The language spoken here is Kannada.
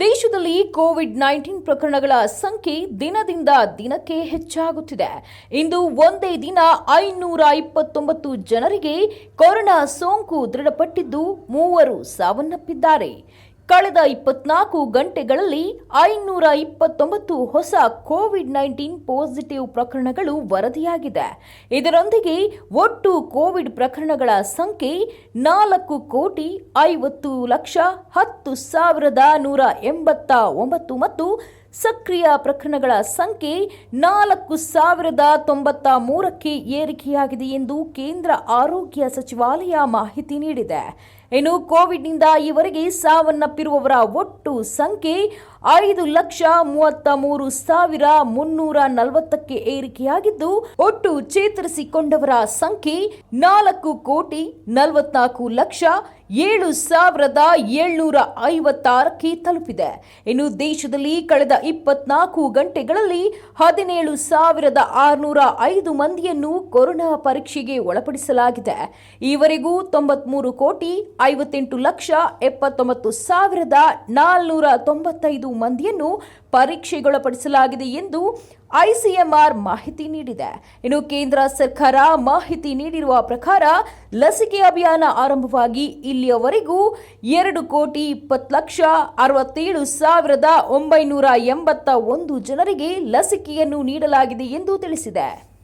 ದೇಶದಲ್ಲಿ ಕೋವಿಡ್-19 ಪ್ರಕರಣಗಳ ಸಂಖ್ಯೆ ದಿನದಿಂದ ದಿನಕ್ಕೆ ಹೆಚ್ಚಾಗುತ್ತಿದೆ. ಇಂದು ಒಂದೇ ದಿನ 529 ಜನರಿಗೆ ಕೊರೋನಾ ಸೋಂಕು ದೃಢಪಟ್ಟಿದ್ದು 3 ಸಾವನ್ನಪ್ಪಿದ್ದಾರೆ. ಕಳೆದ 24 ಗಂಟೆಗಳಲ್ಲಿ 529 ಹೊಸ ಕೋವಿಡ್-19 ಪಾಸಿಟಿವ್ ಪ್ರಕರಣಗಳು ವರದಿಯಾಗಿದೆ. ಇದರೊಂದಿಗೆ ಒಟ್ಟು ಕೋವಿಡ್ ಪ್ರಕರಣಗಳ ಸಂಖ್ಯೆ 4,10,10,189 ಮತ್ತು ಸಕ್ರಿಯ ಪ್ರಕರಣಗಳ ಸಂಖ್ಯೆ 4,093ಕ್ಕೆ ಏರಿಕೆಯಾಗಿದೆ ಎಂದು ಕೇಂದ್ರ ಆರೋಗ್ಯ ಸಚಿವಾಲಯ ಮಾಹಿತಿ ನೀಡಿದೆ. ಇನ್ನು ಕೋವಿಡ್ನಿಂದ ಈವರೆಗೆ ಸಾವನ್ನಪ್ಪಿರುವವರ ಒಟ್ಟು ಸಂಖ್ಯೆ 5,33,340ಕ್ಕೆ ಏರಿಕೆಯಾಗಿದ್ದು, ಒಟ್ಟು ಚೇತರಿಸಿಕೊಂಡವರ ಸಂಖ್ಯೆ 4,44,07,756ಕ್ಕೆ ತಲುಪಿದೆ. ಇನ್ನು ದೇಶದಲ್ಲಿ ಕಳೆದ 24 ಗಂಟೆಗಳಲ್ಲಿ 17,605 ಮಂದಿಯನ್ನು ಕೊರೋನಾ ಪರೀಕ್ಷೆಗೆ ಒಳಪಡಿಸಲಾಗಿದೆ. ಈವರೆಗೂ 93,78,495 ಮಂದಿಯನ್ನು ಪರೀಕ್ಷೆಗೊಳಪಡಿಸಲಾಗಿದೆ ಎಂದು ಐಸಿಎಂಆರ್ ಮಾಹಿತಿ ನೀಡಿದೆ. ಇನ್ನು ಕೇಂದ್ರ ಸರ್ಕಾರ ಮಾಹಿತಿ ನೀಡಿರುವ ಪ್ರಕಾರ ಲಸಿಕೆ ಅಭಿಯಾನ ಆರಂಭವಾಗಿ ಇಲ್ಲಿಯವರೆಗೂ 2,20,67,981 ಜನರಿಗೆ ಲಸಿಕೆಯನ್ನು ನೀಡಲಾಗಿದೆ ಎಂದು ತಿಳಿಸಿದೆ.